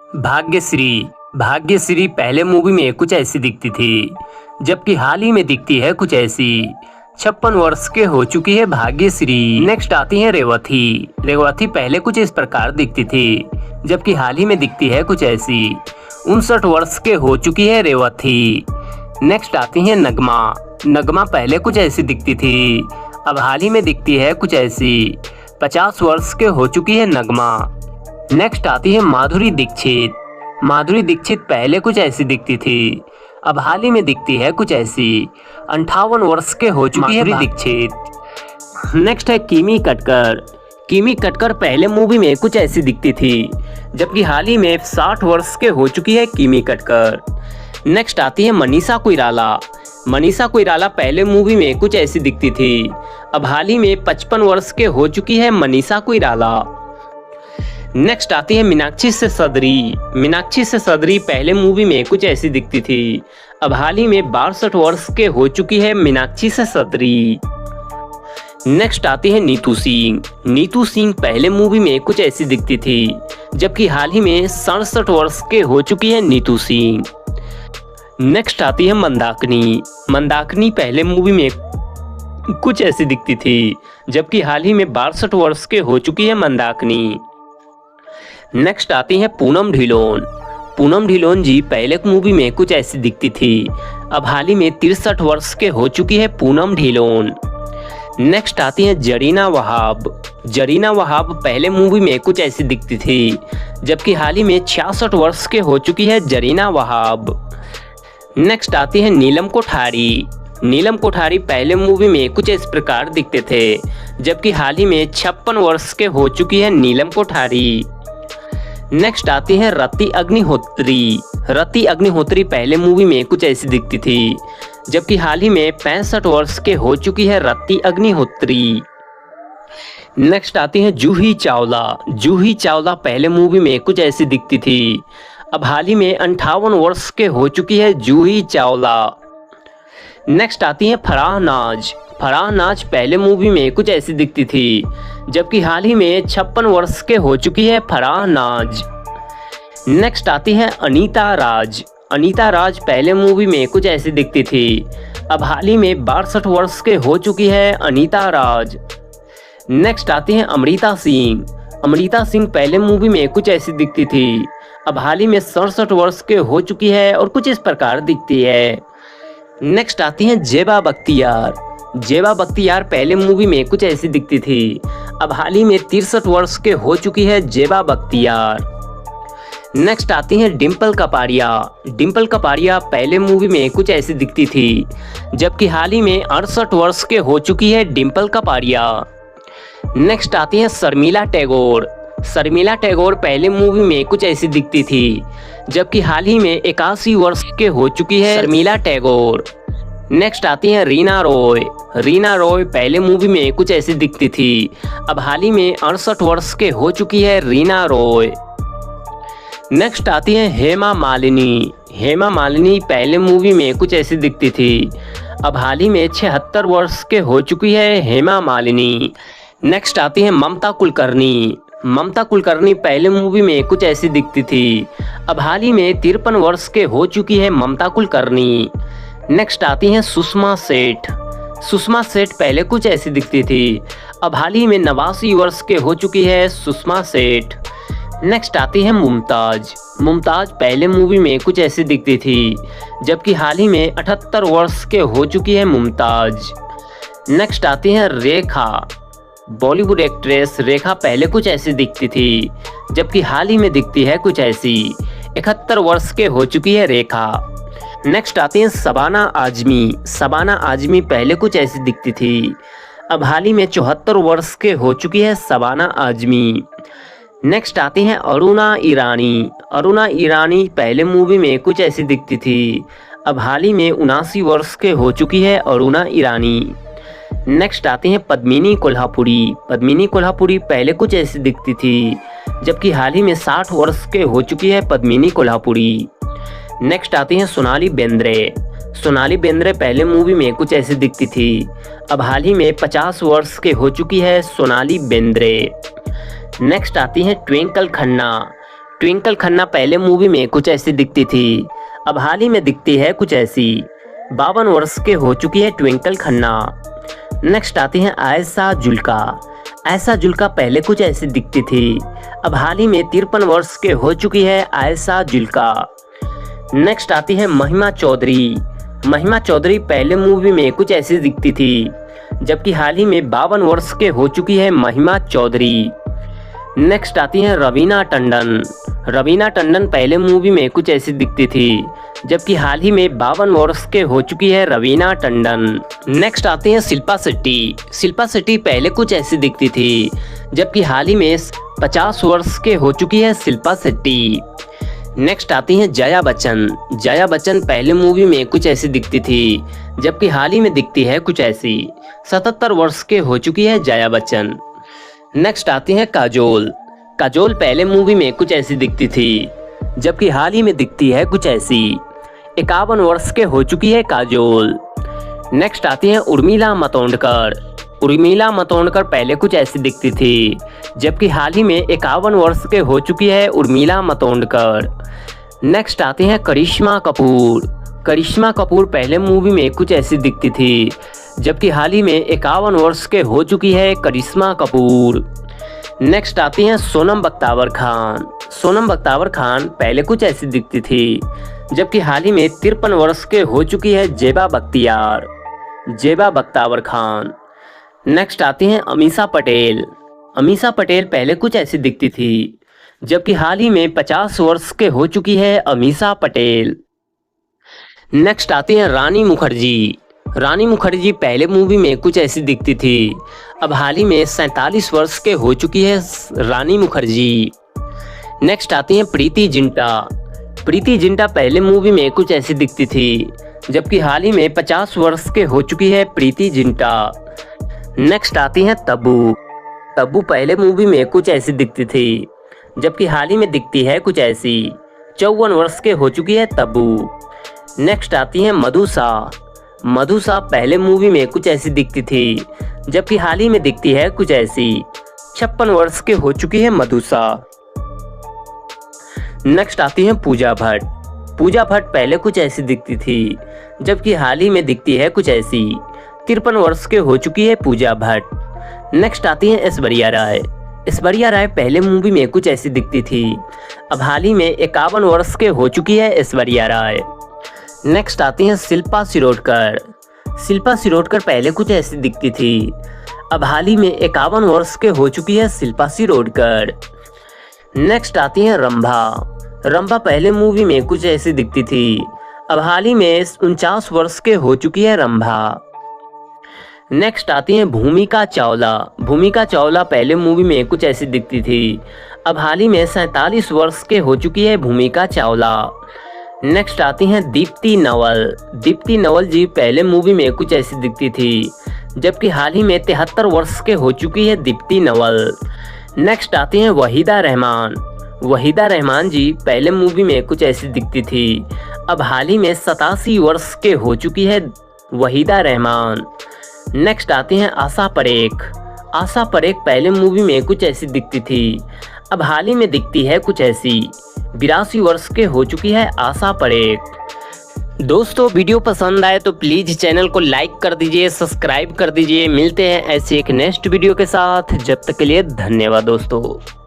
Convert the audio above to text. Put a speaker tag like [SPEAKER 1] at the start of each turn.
[SPEAKER 1] भाग्यश्री। भाग्यश्री पहले मूवी में कुछ ऐसी दिखती थी, जबकि हाल ही में दिखती है कुछ ऐसी। 56 वर्ष के हो चुकी है भाग्यश्री। नेक्स्ट आती है रेवती। रेवती पहले कुछ इस प्रकार दिखती थी, जबकि हाल ही में दिखती है कुछ ऐसी। 59 वर्ष के हो चुकी है रेवती। नेक्स्ट आती है नगमा। नगमा पहले कुछ ऐसी दिखती थी, अब हाल ही में दिखती है कुछ ऐसी। 50 वर्ष के हो चुकी है नगमा। नेक्स्ट आती है माधुरी दीक्षित। माधुरी दीक्षित पहले कुछ ऐसी दिखती थी, अब हाल ही में दिखती है कुछ ऐसी। 58 वर्ष के हो चुकी है माधुरी दीक्षित। नेक्स्ट है किमी कटकर। किमी कटकर पहले मूवी में कुछ ऐसी दिखती थी, जबकि हाल ही में 60 वर्ष के हो चुकी है किमी कटकर। नेक्स्ट आती है मनीषा कोइराला। मनीषा कोइराला पहले मूवी में कुछ ऐसी दिखती थी, अब हाल ही में 55 वर्ष के हो चुकी है मनीषा कोइराला। नेक्स्ट आती है मीनाक्षी से सदरी। मीनाक्षी से सदरी पहले मूवी में कुछ ऐसी दिखती थी, अब हाल ही में 62 वर्ष के हो चुकी है मीनाक्षी से सदरी। नेक्स्ट आती है नीतू सिंह। नीतू सिंह पहले मूवी में कुछ ऐसी दिखती थी, जबकि हाल ही में 67 वर्ष के हो चुकी है नीतू सिंह। नेक्स्ट आती है मंदाकिनी। मंदाकिनी पहले मूवी में कुछ ऐसी दिखती थी, जबकि हाल ही में 62 वर्ष के हो चुकी है मंदाकिनी। नेक्स्ट आती है पूनम ढिलोन। पूनम ढिलोन जी पहले मूवी में कुछ ऐसी दिखती थी, अब हाल ही में 63 वर्ष के हो चुकी है पूनम ढिलोन। नेक्स्ट आती है जरीना वहाब। जरीना वहाब पहले मूवी में कुछ ऐसी दिखती थी, जबकि हाल ही में 66 वर्ष के हो चुकी है जरीना वहाब। नेक्स्ट आती है नीलम कोठारी। नीलम कोठारी पहले मूवी में कुछ इस प्रकार दिखते थे, जबकि हाल ही में 56 वर्ष के हो चुकी है नीलम कोठारी। नेक्स्ट आती है रति अग्निहोत्री। रति अग्निहोत्री पहले मूवी में कुछ ऐसी दिखती थी, जबकि हाल ही में 65 वर्ष के हो चुकी है रति अग्निहोत्री। नेक्स्ट आती है जूही चावला। जूही चावला पहले मूवी में कुछ ऐसी दिखती थी, अब हाल ही में 58 वर्ष के हो चुकी है जूही चावला। नेक्स्ट आती है फराह नाज। फराह नाज पहले मूवी में कुछ ऐसी दिखती थी, जबकि हाल ही में 56 वर्ष के हो चुकी है फराह नाज। नेक्स्ट आती है अनीता राज। अनीता राज पहले मूवी में कुछ ऐसी दिखती थी, अब हाल ही में 62 वर्ष के हो चुकी है अनीता राज। नेक्स्ट आती है अमृता सिंह। अमृता सिंह पहले मूवी में कुछ ऐसी दिखती थी, अब हाल ही में 67 वर्ष के हो चुकी है और कुछ इस प्रकार दिखती है। नेक्स्ट आती है जेबा बख्तियार। जेबा बख्तियार पहले मूवी में कुछ ऐसी दिखती थी, अब हाल ही में 63 वर्ष के हो चुकी है जेबा बख्तियार। नेक्स्ट आती है डिम्पल कपाड़िया। डिम्पल कपाड़िया पहले मूवी में कुछ ऐसी दिखती थी, जबकि हाल ही में 68 वर्ष के हो चुकी है डिम्पल कपाड़िया। नेक्स्ट आती है शर्मिला टैगोर। शर्मिला टैगोर पहले मूवी में कुछ ऐसी दिखती थी, जबकि हाल ही में 81 वर्ष के हो चुकी है शर्मिला टैगोर। नेक्स्ट आती है रीना रॉय। रीना रॉय पहले मूवी में कुछ ऐसी दिखती थी, अब हाल ही में 68 वर्ष के हो चुकी है रीना रॉय। नेक्स्ट आती है हेमा मालिनी। हेमा मालिनी पहले मूवी में कुछ ऐसी दिखती थी, अब हाल ही में 76 वर्ष के हो चुकी है हेमा मालिनी। नेक्स्ट आती है ममता कुलकर्णी। ममता कुलकर्णी पहले मूवी में कुछ ऐसी दिखती थी, अब हाल ही में 53 वर्ष के हो चुकी है ममता कुलकर्णी। नेक्स्ट आती है सुषमा सेठ। सुषमा सेठ पहले कुछ ऐसी दिखती थी, अब हाल ही में 89 वर्ष के हो चुकी है सुषमा सेठ। नेक्स्ट आती है मुमताज। मुमताज पहले मूवी में कुछ ऐसी दिखती थी, जबकि हाल ही में 78 वर्ष के हो चुकी है मुमताज। नेक्स्ट आती है रेखा। बॉलीवुड एक्ट्रेस रेखा पहले कुछ ऐसी दिखती थी, जबकि हाल ही में दिखती है कुछ ऐसी। 71 वर्ष के हो चुकी है रेखा। नेक्स्ट आती है शबाना आजमी। शबाना आजमी पहले कुछ ऐसी दिखती थी, अब हाल ही में 74 वर्ष के हो चुकी है शबाना आजमी। नेक्स्ट आती है अरुणा ईरानी। अरुणा ईरानी पहले मूवी में कुछ ऐसी दिखती थी, अब हाल ही में 79 वर्ष के हो चुकी है अरुणा ईरानी। नेक्स्ट आती है पद्मिनी कोल्हापुरी। पद्मिनी कोल्हापुरी पहले कुछ ऐसी दिखती थी, जबकि हाल ही में 60 वर्ष के हो चुकी है पद्मिनी कोल्हापुरी। नेक्स्ट आती है सोनाली बेंद्रे। सोनाली बेंद्रे पहले मूवी में कुछ ऐसी दिखती थी, अब हाल ही में 50 वर्ष के हो चुकी है सोनाली बेंद्रे। नेक्स्ट आती हैं ट्विंकल खन्ना। ट्विंकल खन्ना पहले मूवी में कुछ ऐसी दिखती थी, अब हाल ही में दिखती है कुछ ऐसी। 52 वर्ष के हो चुकी है ट्विंकल खन्ना। नेक्स्ट आती हैं आयशा जुल्का। आयशा जुल्का पहले कुछ ऐसी दिखती थी, अब हाल ही में 53 वर्ष के हो चुकी है आयशा जुल्का। नेक्स्ट आती है महिमा चौधरी। महिमा चौधरी पहले मूवी में कुछ ऐसी दिखती थी, जबकि हाल ही में 52 वर्ष के हो चुकी है महिमा चौधरी। नेक्स्ट आती है रवीना टंडन। रवीना टंडन पहले मूवी में कुछ ऐसी दिखती थी, जबकि हाल ही में 52 वर्ष के हो चुकी है रवीना टंडन। नेक्स्ट आती हैं शिल्पा शेट्टी। शिल्पा शेट्टी पहले कुछ ऐसी दिखती थी, जबकि हाल ही में 50 वर्ष के हो चुकी है शिल्पा शेट्टी। नेक्स्ट आती हैं जया बच्चन। जया बच्चन पहले मूवी में कुछ ऐसी दिखती थी, जबकि हाल ही में दिखती है कुछ ऐसी। 77 वर्ष के हो चुकी है जया बच्चन। नेक्स्ट आती हैं काजोल। काजोल पहले मूवी में कुछ ऐसी दिखती थी, जबकि हाल ही में दिखती है कुछ ऐसी। 51 वर्ष के हो चुकी है काजोल। नेक्स्ट आती हैं उर्मिला मातोंडकर। उर्मिला मातोंडकर पहले कुछ ऐसी दिखती थी, जबकि हाल ही में 51 वर्ष के हो चुकी है उर्मिला मातोंडकर। नेक्स्ट आती हैं करिश्मा कपूर। करिश्मा कपूर पहले मूवी में कुछ ऐसी दिखती थी, जबकि हाल ही में 51 वर्ष के हो चुकी है करिश्मा कपूर। नेक्स्ट आती हैं सोनम बख्तावर खान। सोनम बख्तावर खान पहले कुछ ऐसी दिखती थी, जबकि हाल ही में 53 वर्ष के हो चुकी है जेबा बख्तियार। जेबा बख्तावर खान। नेक्स्ट आती हैं अमीषा पटेल। अमीषा पटेल पहले कुछ ऐसी दिखती थी, जबकि हाल ही में 50 वर्ष के हो चुकी है अमीषा पटेल। नेक्स्ट आती हैं रानी मुखर्जी। रानी मुखर्जी पहले मूवी में कुछ ऐसी दिखती थी, अब हाल ही में 47 वर्ष के हो चुकी है रानी मुखर्जी। नेक्स्ट आती हैं प्रीति जिंटा। प्रीति जिंटा पहले मूवी में कुछ ऐसी दिखती थी, जबकि हाल ही में 50 वर्ष के हो चुकी है प्रीति जिंटा। नेक्स्ट आती हैं तब्बू। तब्बू पहले मूवी में कुछ ऐसी दिखती थी, जबकि हाल ही में दिखती है कुछ ऐसी। 54 वर्ष के हो चुकी है तब्बू। नेक्स्ट आती हैं मधुसा। मधुसा पहले मूवी में कुछ ऐसी दिखती थी, जबकि हाल ही में दिखती है कुछ ऐसी। 56 वर्ष के हो चुकी है मधुसा। नेक्स्ट आती हैं पूजा भट्ट। पूजा भट्ट पहले कुछ ऐसी दिखती थी, जबकि हाल ही में दिखती है कुछ ऐसी। 53 वर्ष के हो चुकी है पूजा भट्ट। नेक्स्ट आती हैं ऐश्वर्या राय। ऐश्वर्या राय पहले मूवी में कुछ ऐसी दिखती थी, अब हाल ही में 51 वर्ष के हो चुकी है ऐश्वर्या राय। नेक्स्ट आती हैं शिल्पा शिरोडकर। शिल्पा शिरोडकर पहले कुछ ऐसी दिखती थी, अब हाल ही में 51 वर्ष के हो चुकी है शिल्पा शिरोडकर। नेक्स्ट आती हैं रंभा। रंभा पहले मूवी में कुछ ऐसी दिखती थी, अब हाल ही में 49 वर्ष के हो चुकी है रंभा। नेक्स्ट आती हैं भूमिका चावला। भूमिका चावला पहले मूवी में कुछ ऐसी दिखती थी, अब हाल ही में 47 वर्ष के हो चुकी है भूमिका चावला। नेक्स्ट आती हैं दीप्ति नवल। दीप्ति नवल जी पहले मूवी में कुछ ऐसी दिखती थी, जबकि हाल ही में 73 वर्ष के हो चुकी है दीप्ति नवल। नेक्स्ट आती हैं वहीदा रहमान। वहीदा रहमान जी पहले मूवी में कुछ ऐसी दिखती थी, अब हाल ही में 87 वर्ष के हो चुकी है वहीदा रहमान। नेक्स्ट आती हैं आशा परेख। आशा परेख पहले मूवी में कुछ ऐसी दिखती थी, अब हाल ही में दिखती है कुछ ऐसी। 82 वर्ष के हो चुकी है आशा परेख। दोस्तों वीडियो पसंद आए तो प्लीज़ चैनल को लाइक कर दीजिए, सब्सक्राइब कर दीजिए। मिलते हैं ऐसे एक नेक्स्ट वीडियो के साथ, जब तक के लिए धन्यवाद दोस्तों।